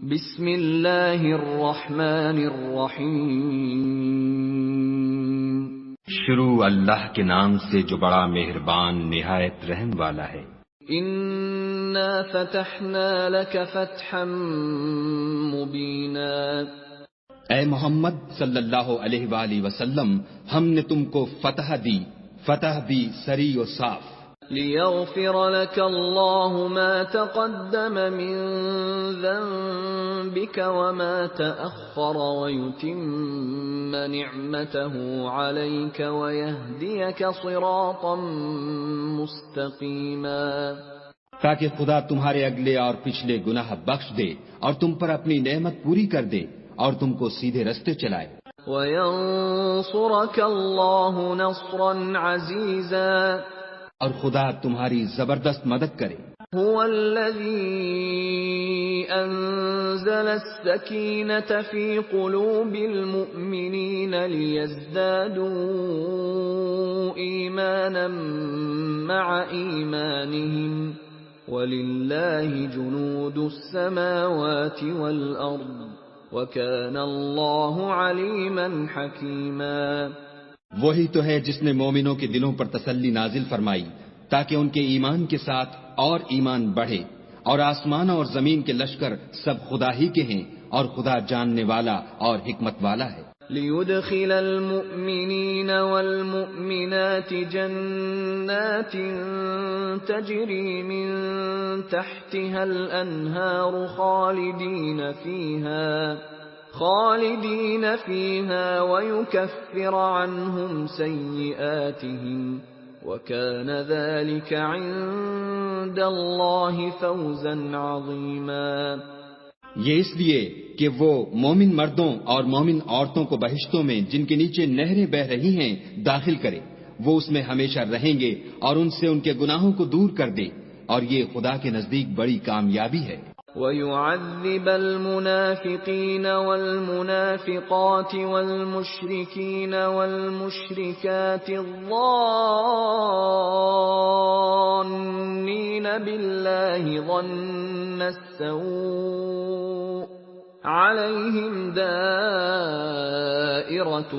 بسم اللہ الرحمن الرحیم۔ شروع اللہ کے نام سے جو بڑا مہربان نہایت رحم والا ہے۔ انا فتحنا لك فتحا مبینا۔ اے محمد صلی اللہ علیہ وآلہ وسلم، ہم نے تم کو فتح دی، فتح بھی صریح و صاف۔ لیغفر لك الله ما تقدم من ذنبك وما تأخر ويتم نعمته عليك ويهديك صراطا مستقيما، تاکہ خدا تمہارے اگلے اور پچھلے گناہ بخش دے اور تم پر اپنی نعمت پوری کر دے اور تم کو سیدھے رستے چلائے۔ وَيَنصُرَكَ اللَّهُ نَصْرًا عَزِيزًا، اور خدا تمہاری زبردست مدد کرے۔ هو الذي أنزل السكينة في قلوب المؤمنين ليزدادوا إيمانا مع إيمانهم ولله جنود السماوات والأرض وكان الله عليما حكيما۔ وہی تو ہے جس نے مومنوں کے دلوں پر تسلی نازل فرمائی تاکہ ان کے ایمان کے ساتھ اور ایمان بڑھے، اور آسمان اور زمین کے لشکر سب خدا ہی کے ہیں، اور خدا جاننے والا اور حکمت والا ہے۔ لِيُدْخِلَ الْمُؤْمِنِينَ وَالْمُؤْمِنَاتِ جَنَّاتٍ تَجْرِي مِن تَحْتِهَا الْأَنْهَارُ خالدين فيها ويكفر عنهم سيئاتهم وكان ذلك عند الله فوزا عظيما۔ یہ اس لیے کہ وہ مومن مردوں اور مومن عورتوں کو بہشتوں میں جن کے نیچے نہریں بہ رہی ہیں داخل کرے، وہ اس میں ہمیشہ رہیں گے اور ان سے ان کے گناہوں کو دور کر دے، اور یہ خدا کے نزدیک بڑی کامیابی ہے۔ وَيُعَذِّبَ الْمُنَافِقِينَ وَالْمُنَافِقَاتِ وَالْمُشْرِكِينَ وَالْمُشْرِكَاتِ الظَّانِّينَ بِاللَّهِ ظَنَّ السَّوْءِ عَلَيْهِمْ دَائِرَةُ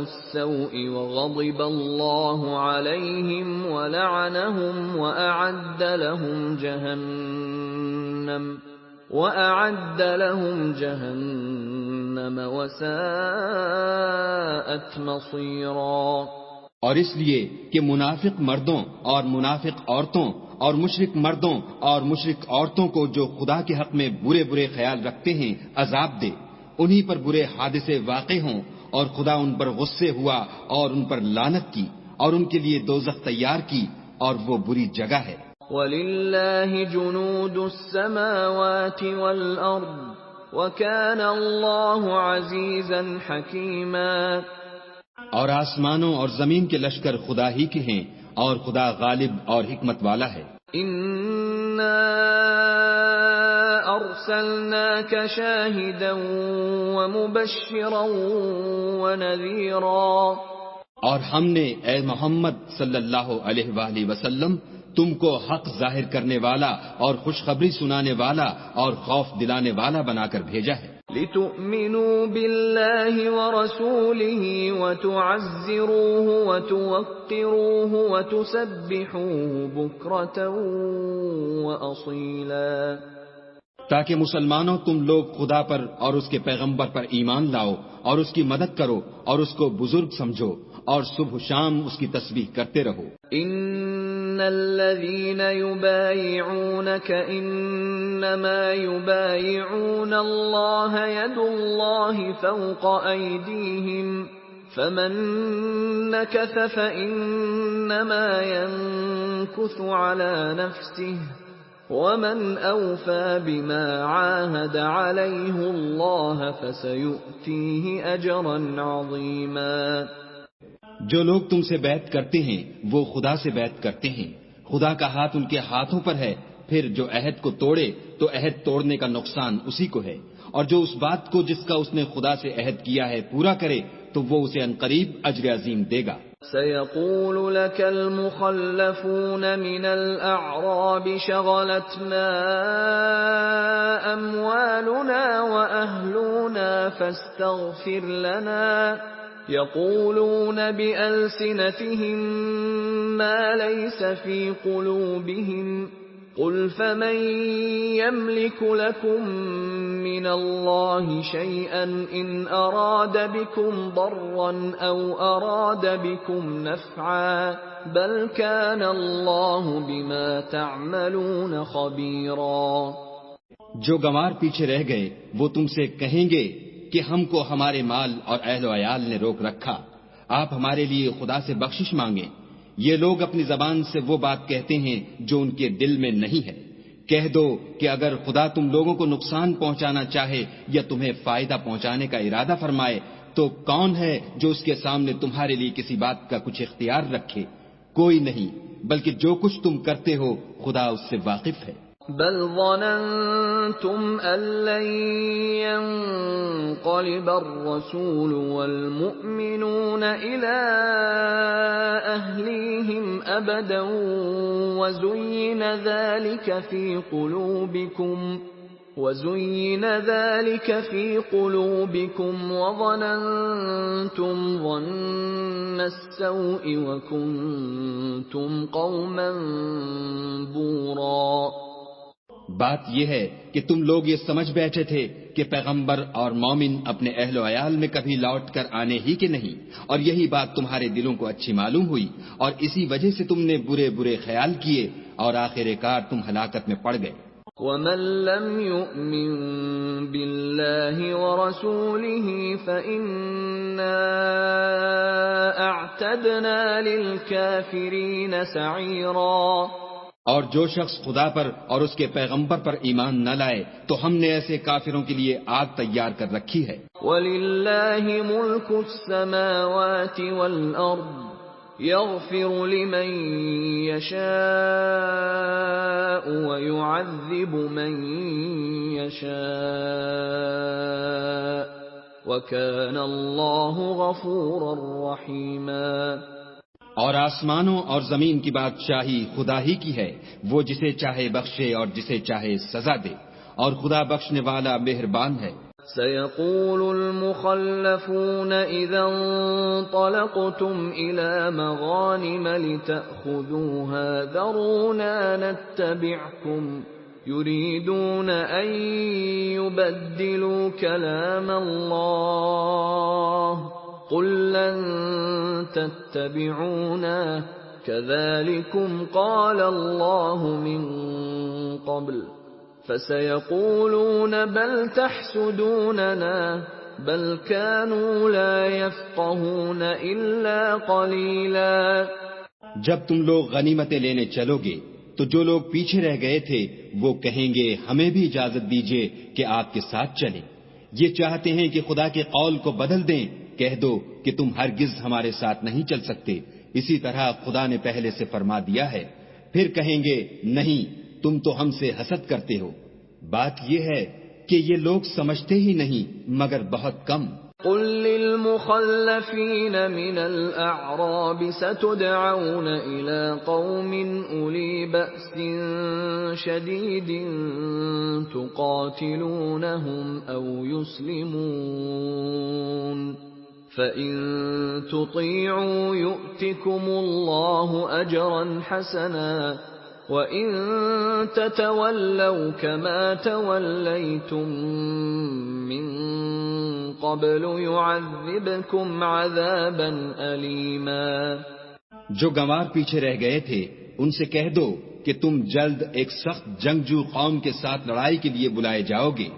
السَّوْءِ وَغَضِبَ اللَّهُ عَلَيْهِمْ وَلَعَنَهُمْ وَأَعَدَّ لَهُمْ جَهَنَّمَ وَسَاءَتْ مَصِيرًا۔ اور اس لیے کہ منافق مردوں اور منافق عورتوں اور مشرک مردوں اور مشرک عورتوں کو جو خدا کے حق میں برے برے خیال رکھتے ہیں عذاب دے، انہی پر برے حادثے واقع ہوں، اور خدا ان پر غصے ہوا اور ان پر لعنت کی اور ان کے لیے دوزخ تیار کی، اور وہ بری جگہ ہے۔ وَلِلَّهِ جُنُودُ السَّمَاوَاتِ وَالْأَرْضِ وَكَانَ اللَّهُ عَزِيزًا حَكِيمًا۔ اور آسمانوں اور زمین کے لشکر خدا ہی کے ہیں، اور خدا غالب اور حکمت والا ہے۔ إِنَّا أَرْسَلْنَاكَ شَاهِدًا وَمُبَشِّرًا وَنَذِيرًا۔ اور ہم نے اے محمد صلی اللہ علیہ وآلہ وسلم تم کو حق ظاہر کرنے والا اور خوشخبری سنانے والا اور خوف دلانے والا بنا کر بھیجا ہے۔ لِتُؤْمِنُوا بِاللَّهِ وَرَسُولِهِ وَتُعَزِّرُوهُ وَتُوَقِّرُوهُ وَتُسَبِّحُوهُ بُكْرَةً وَأَصِيلًا، تاکہ مسلمانوں تم لوگ خدا پر اور اس کے پیغمبر پر ایمان لاؤ اور اس کی مدد کرو اور اس کو بزرگ سمجھو اور صبح و شام اس کی تسبیح کرتے رہو۔ ان الذين يبايعونك انما يبايعون الله يد الله فوق ايديهم فمن نكث فانما ينكث على نفسه ومن اوفى بما عاهد عليه الله فسيؤتيه اجرا عظيما۔ جو لوگ تم سے بیعت کرتے ہیں وہ خدا سے بیعت کرتے ہیں، خدا کا ہاتھ ان کے ہاتھوں پر ہے، پھر جو عہد کو توڑے تو عہد توڑنے کا نقصان اسی کو ہے، اور جو اس بات کو جس کا اس نے خدا سے عہد کیا ہے پورا کرے تو وہ اسے عنقریب اجر عظیم دے گا۔ سيقول لك المخلفون من الأعراب شغلتنا أموالنا وأهلنا فاستغفر لنا يقولون بألسنتهم ما ليس في قلوبهم قل فمن يملك لكم من الله شيئا إن أراد بكم ضرا أو أراد بكم نفعا بل كان الله بما تعملون خبيرا۔ جو گنوار پیچھے رہ گئے وہ تم سے کہیں گے کہ ہم کو ہمارے مال اور اہل و عیال نے روک رکھا، آپ ہمارے لیے خدا سے بخشش مانگیں۔ یہ لوگ اپنی زبان سے وہ بات کہتے ہیں جو ان کے دل میں نہیں ہے۔ کہہ دو کہ اگر خدا تم لوگوں کو نقصان پہنچانا چاہے یا تمہیں فائدہ پہنچانے کا ارادہ فرمائے تو کون ہے جو اس کے سامنے تمہارے لیے کسی بات کا کچھ اختیار رکھے؟ کوئی نہیں، بلکہ جو کچھ تم کرتے ہو خدا اس سے واقف ہے۔ بل ظننتم أن لن ينقلب الرسول والمؤمنون إلى أهليهم أبدا وزين ذلك في قلوبكم وظننتم ظن السوء وكنتم قوما بورا۔ بات یہ ہے کہ تم لوگ یہ سمجھ بیٹھے تھے کہ پیغمبر اور مومن اپنے اہل و عیال میں کبھی لوٹ کر آنے ہی کے نہیں، اور یہی بات تمہارے دلوں کو اچھی معلوم ہوئی اور اسی وجہ سے تم نے برے برے خیال کیے اور آخر کار تم ہلاکت میں پڑ گئے۔ وَمَن لَّمْ يُؤْمِن بِاللَّهِ وَرَسُولِهِ فَإِنَّا أَعْتَدْنَا لِلْكَافِرِينَ سَعِيرًا۔ اور جو شخص خدا پر اور اس کے پیغمبر پر ایمان نہ لائے تو ہم نے ایسے کافروں کے لیے آگ تیار کر رکھی ہے۔ وَلِلَّهِ مُلْكُ السَّمَاوَاتِ وَالْأَرْضِ يَغْفِرُ لِمَن يَشَاءُ وَيُعَذِّبُ مَن يَشَاءُ وَكَانَ اللَّهُ غَفُورًا رَّحِيمًا۔ اور آسمانوں اور زمین کی بادشاہی خدا ہی کی ہے، وہ جسے چاہے بخشے اور جسے چاہے سزا دے، اور خدا بخشنے والا مہربان ہے۔ سيقول المخلفون إذا انطلقتم إلى مغانم لتأخذوها ذرونا نتبعكم يريدون أن يبدلوا كلام الله قل لن تتبعونا كذلكم قال الله من قبل فسيقولون بل تحسدوننا بل كانوا لا يفقهون إلا قليلا۔ جب تم لوگ غنیمتیں لینے چلو گے تو جو لوگ پیچھے رہ گئے تھے وہ کہیں گے ہمیں بھی اجازت دیجیے کہ آپ کے ساتھ چلیں، یہ چاہتے ہیں کہ خدا کے قول کو بدل دیں۔ کہہ دو کہ تم ہرگز ہمارے ساتھ نہیں چل سکتے، اسی طرح خدا نے پہلے سے فرما دیا ہے۔ پھر کہیں گے نہیں، تم تو ہم سے حسد کرتے ہو۔ بات یہ ہے کہ یہ لوگ سمجھتے ہی نہیں مگر بہت کم۔ قل للمخلفين من الأعراب ستدعون إلى قوم أولي بأس شديد تقاتلونهم أو يسلمون فإن تطيعوا يؤتكم الله أجرا حسنا وَإِن تَتَوَلَّوْا كَمَا تَوَلَّيْتُم مِّن قَبْلُ يُعَذِّبْكُمْ عَذَابًا أَلِيمًا۔ جو گنوار پیچھے رہ گئے تھے ان سے کہہ دو کہ تم جلد ایک سخت جنگجو قوم کے ساتھ لڑائی کے لیے بلائے جاؤ گے،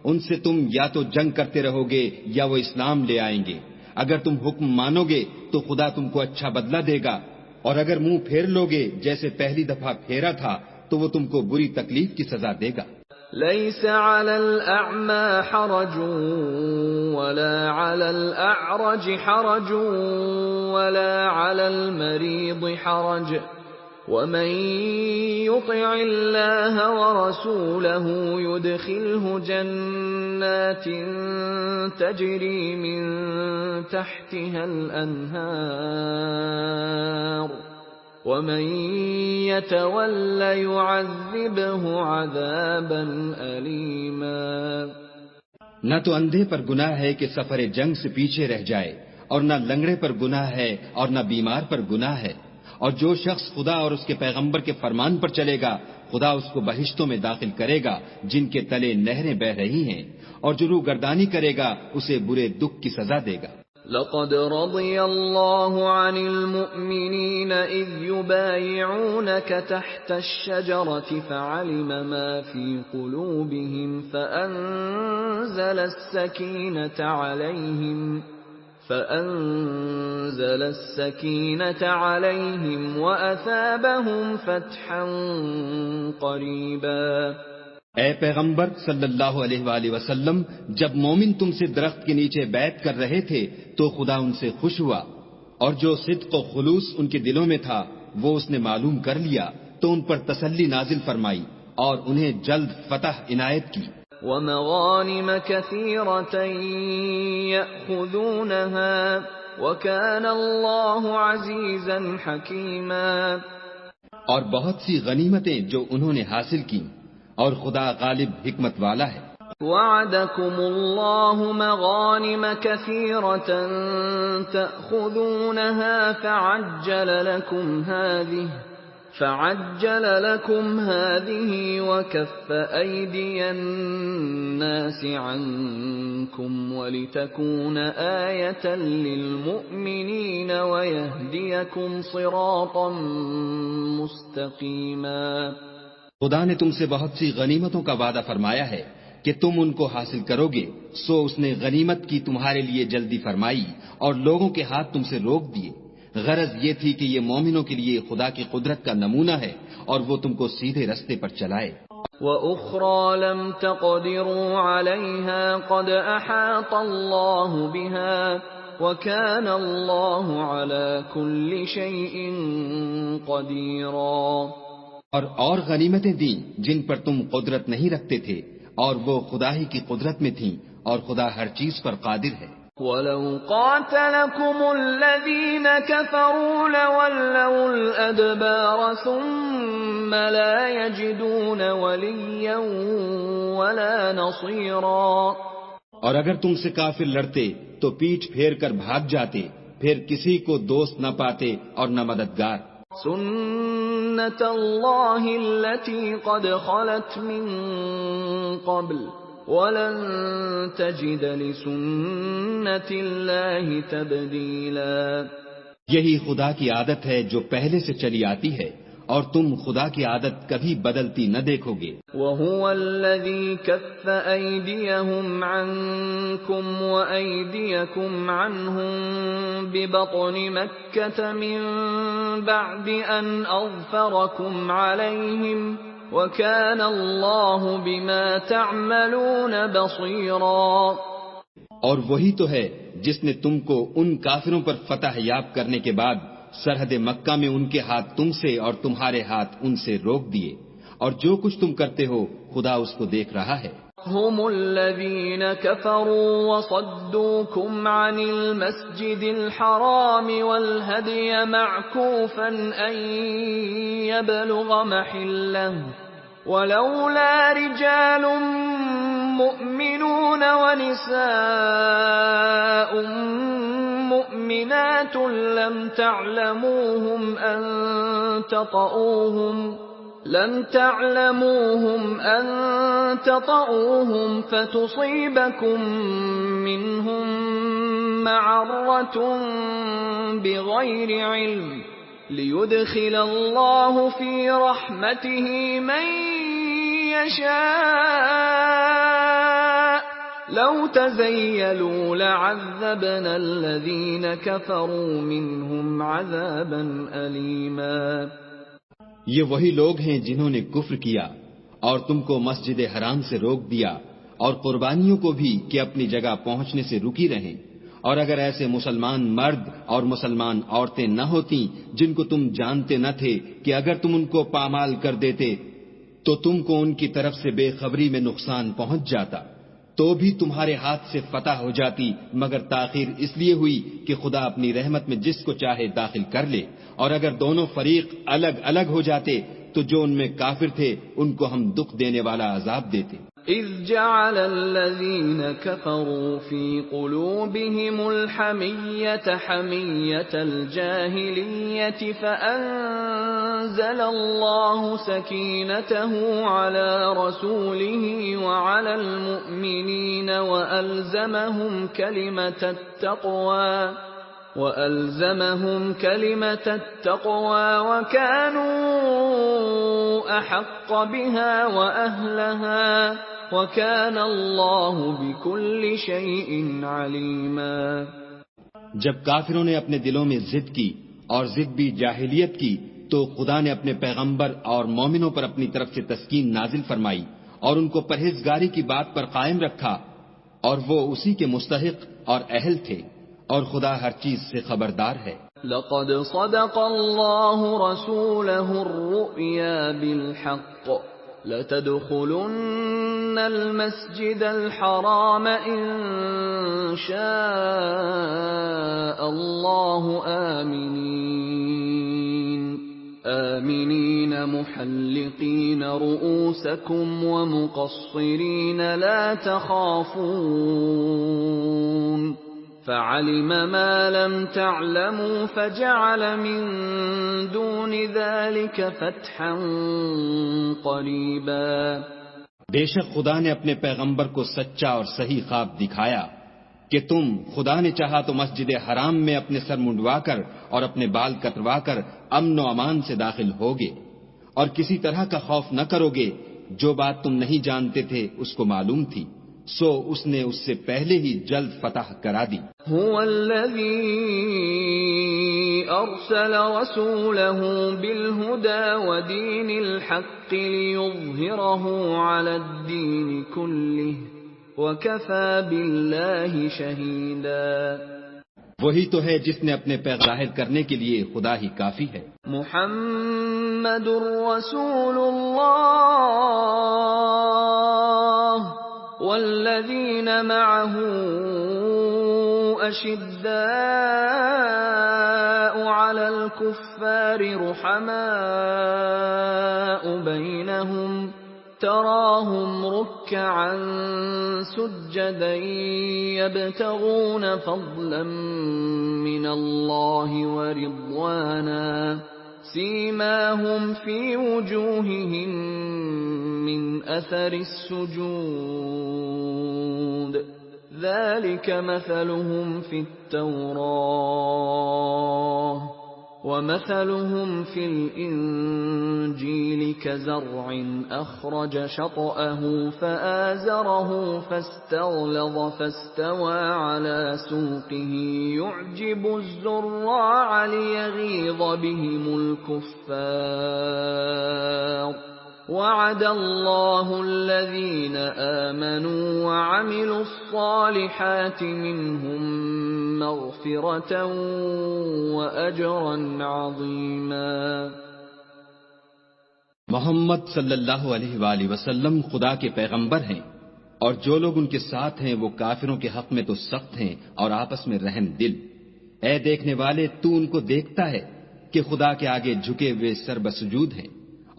ان سے تم یا تو جنگ کرتے رہو گے یا وہ اسلام لے آئیں گے۔ اگر تم حکم مانو گے تو خدا تم کو اچھا بدلہ دے گا، اور اگر منہ پھیر لوگے جیسے پہلی دفعہ پھیرا تھا تو وہ تم کو بری تکلیف کی سزا دے گا۔ ليس على الأعمى حرج ولا على الأعرج حرج ولا على المريض حرج وَمَن يُطِعِ اللَّهَ وَرَسُولَهُ يُدْخِلْهُ جَنَّاتٍ تَجْرِي مِن تَحْتِهَا الْأَنْهَارُ وَمَن يَتَوَلَّ يُعَذِّبْهُ عَذَابًا أَلِيمًا۔ نہ تو اندھے پر گناہ ہے کہ سفر جنگ سے پیچھے رہ جائے، اور نہ لنگڑے پر گناہ ہے اور نہ بیمار پر گناہ ہے، اور جو شخص خدا اور اس کے پیغمبر کے فرمان پر چلے گا خدا اس کو بہشتوں میں داخل کرے گا جن کے تلے نہریں بہہ رہی ہیں، اور جو روگردانی کرے گا اسے برے دکھ کی سزا دے گا۔ لقد رضي الله عن المؤمنين إذ يبايعونك تحت الشجرة فعلم ما في قلوبهم فأنزل السكينة عليهم وأثابهم فتحا قريبا۔ اے پیغمبر صلی اللہ علیہ وآلہ وسلم، جب مومن تم سے درخت کے نیچے بیعت کر رہے تھے تو خدا ان سے خوش ہوا، اور جو صدق و خلوص ان کے دلوں میں تھا وہ اس نے معلوم کر لیا تو ان پر تسلی نازل فرمائی اور انہیں جلد فتح عنایت کی۔ وَمَغَانِمَ كَثِيرَةً يَأْخُذُونَهَا وَكَانَ اللَّهُ عَزِيزًا حَكِيمًا۔ اور بہت سی غنیمتیں جو انہوں نے حاصل کی، اور خدا غالب حکمت والا ہے۔ وَعَدَكُمُ اللَّهُ مَغَانِمَ كَثِيرَةً تَأْخُذُونَهَا فَعَجَّلَ لَكُمْ هَٰذِهِ وَكَفَّ أَيْدِيَ النَّاسِ عَنكُمْ وَلِتَكُونَ آيَةً لِّلْمُؤْمِنِينَ وَيَهْدِيَكُمْ صِرَاطًا مُّسْتَقِيمًا۔ خدا نے تم سے بہت سی غنیمتوں کا وعدہ فرمایا ہے کہ تم ان کو حاصل کرو گے، سو اس نے غنیمت کی تمہارے لیے جلدی فرمائی اور لوگوں کے ہاتھ تم سے روک دیے۔ غرض یہ تھی کہ یہ مومنوں کے لیے خدا کی قدرت کا نمونہ ہے اور وہ تم کو سیدھے رستے پر چلائے۔ وَأُخْرَى لَمْ تَقْدِرُوا عَلَيْهَا قَدْ أَحَاطَ اللَّهُ بِهَا وَكَانَ اللَّهُ عَلَى كُلِّ شَيْءٍ قَدِيرًا۔ اور غنیمتیں دیں جن پر تم قدرت نہیں رکھتے تھے، اور وہ خدا ہی کی قدرت میں تھیں، اور خدا ہر چیز پر قادر ہے۔ وَلَوْ قَاتَلَكُمُ الَّذِينَ كَفَرُوا لَوَلَّوُا الْأَدْبَارَ ثُمَّ لَا يَجِدُونَ وَلِيًّا وَلَا نَصِيرًا۔ اور اگر تم سے کافر لڑتے تو پیٹھ پھیر کر بھاگ جاتے، پھر کسی کو دوست نہ پاتے اور نہ مددگار۔ سُنَّتَ اللَّهِ الَّتِي قَدْ خَلَتْ مِن قَبْلُ وَلَن تَجِدَ لِسُنَّتِ اللَّهِ تَبْدِيلًا۔ یہی خدا کی عادت ہے جو پہلے سے چلی آتی ہے، اور تم خدا کی عادت کبھی بدلتی نہ دیکھو گے۔ وَهُوَ الَّذِي كَفَّ أَيْدِيَهُمْ عَنكُمْ وَأَيْدِيَكُمْ عَنْهُمْ بِبَطْنِ مَكَّةَ مِن بَعْدِ أَنْ أَظْفَرَكُمْ عَلَيْهِمْ وَكَانَ اللَّهُ بِمَا تَعْمَلُونَ بَصِيرًا۔ اور وہی تو ہے جس نے تم کو ان کافروں پر فتح یاب کرنے کے بعد سرحد مکہ میں ان کے ہاتھ تم سے اور تمہارے ہاتھ ان سے روک دیے، اور جو کچھ تم کرتے ہو خدا اس کو دیکھ رہا ہے۔ هم الذين كفروا وصدوكم عن المسجد الحرام والهدي معكوفا أن يبلغ محله ولولا رجال مؤمنون ونساء مؤمنات لم تعلموهم أن تطؤوهم فتصيبكم منهم معرة بغير علم ليدخل الله في رحمته من يشاء لو تزيلوا لعذبنا الذين كفروا منهم عذابا أليما۔ یہ وہی لوگ ہیں جنہوں نے کفر کیا اور تم کو مسجد حرام سے روک دیا، اور قربانیوں کو بھی کہ اپنی جگہ پہنچنے سے رکی رہیں، اور اگر ایسے مسلمان مرد اور مسلمان عورتیں نہ ہوتی جن کو تم جانتے نہ تھے کہ اگر تم ان کو پامال کر دیتے تو تم کو ان کی طرف سے بے خبری میں نقصان پہنچ جاتا، تو بھی تمہارے ہاتھ سے فتح ہو جاتی، مگر تاخیر اس لیے ہوئی کہ خدا اپنی رحمت میں جس کو چاہے داخل کر لے۔ اور اگر دونوں فریق الگ الگ ہو جاتے تو جو ان میں کافر تھے ان کو ہم دکھ دینے والا عذاب دیتے۔ إذ جعل الذين كفروا في قلوبهم الحمية حمية الجاهلية فأنزل الله سكينته على رسوله وعلى المؤمنين وألزمهم كلمة التقوى وكانوا أحق بها وأهلها وَكَانَ اللَّهُ بِكُلِّ شَيْءٍ عَلِيمًا۔ جب کافروں نے اپنے دلوں میں ضد کی اور ضد بھی جاہلیت کی تو خدا نے اپنے پیغمبر اور مومنوں پر اپنی طرف سے تسکین نازل فرمائی اور ان کو پرہیزگاری کی بات پر قائم رکھا، اور وہ اسی کے مستحق اور اہل تھے، اور خدا ہر چیز سے خبردار ہے۔ لَقَدْ صَدَقَ اللَّهُ رَسُولَهُ الرُّؤْيَا بِالْحَقِّ لَتَدْخُلُنَّ الْمَسْجِدَ الْحَرَامَ إِن شَاءَ اللَّهُ آمِنِينَ مُحَلِّقِينَ رُؤُوسَكُمْ وَمُقَصِّرِينَ لَا تَخَافُونَ فَعَلِمَ مَا لَمْ تَعْلَمُوا فَجَعَلَ مِن دُونِ ذَلِكَ فَتْحًا قَرِيبًا۔ بے شک خدا نے اپنے پیغمبر کو سچا اور صحیح خواب دکھایا کہ تم خدا نے چاہا تو مسجد حرام میں اپنے سر منڈوا کر اور اپنے بال کتروا کر امن و امان سے داخل ہوگے، اور کسی طرح کا خوف نہ کرو گے۔ جو بات تم نہیں جانتے تھے اس کو معلوم تھی، سو اس نے اس سے پہلے ہی جلد فتح کرا دی۔ هو الذي أرسل رسوله بالهدى ودين الحق ليظهره على الدين كله وكفى بالله شهيدا۔ وہی تو ہے جس نے اپنے پیغام ظاہر کرنے کے لیے خدا ہی کافی ہے۔ محمد رسول اللہ والذین معه أشداء على الكفار رحماء بينهم تراهم ركعا سجدا يبتغون فضلا من الله ورضوانا سيماهم في وجوههم من أثر السجود ذلك مثلهم في التوراة ومثلهم في الإنجيل كزرع أخرج شطأه فآزره فاستغلظ فاستوى على سوقه يعجب الزراع ليغيظ بهم الكفار وعد الله الذين آمنوا وعملوا الصالحات منهم مغفرة وأجرا عظيما۔ محمد صلی اللہ علیہ وآلہ وسلم خدا کے پیغمبر ہیں، اور جو لوگ ان کے ساتھ ہیں وہ کافروں کے حق میں تو سخت ہیں اور آپس میں رحم دل۔ اے دیکھنے والے، تو ان کو دیکھتا ہے کہ خدا کے آگے جھکے ہوئے سر بسجود ہیں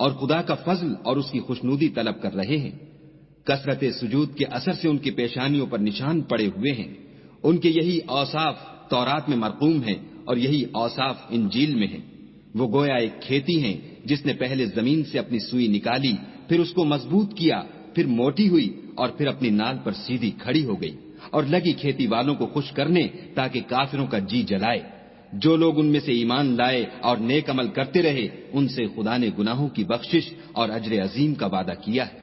اور خدا کا فضل اور اس کی خوشنودی طلب کر رہے ہیں۔ کثرت سجود کے اثر سے ان کی پیشانیوں پر نشان پڑے ہوئے ہیں۔ ان کے یہی اوصاف تورات میں مرقوم ہیں اور یہی اوصاف انجیل میں ہیں۔ وہ گویا ایک کھیتی ہیں جس نے پہلے زمین سے اپنی سوئی نکالی، پھر اس کو مضبوط کیا، پھر موٹی ہوئی اور پھر اپنی نال پر سیدھی کھڑی ہو گئی، اور لگی کھیتی والوں کو خوش کرنے تاکہ کافروں کا جی جلائے۔ جو لوگ ان میں سے ایمان لائے اور نیک عمل کرتے رہے ان سے خدا نے گناہوں کی بخشش اور اجر عظیم کا وعدہ کیا ہے۔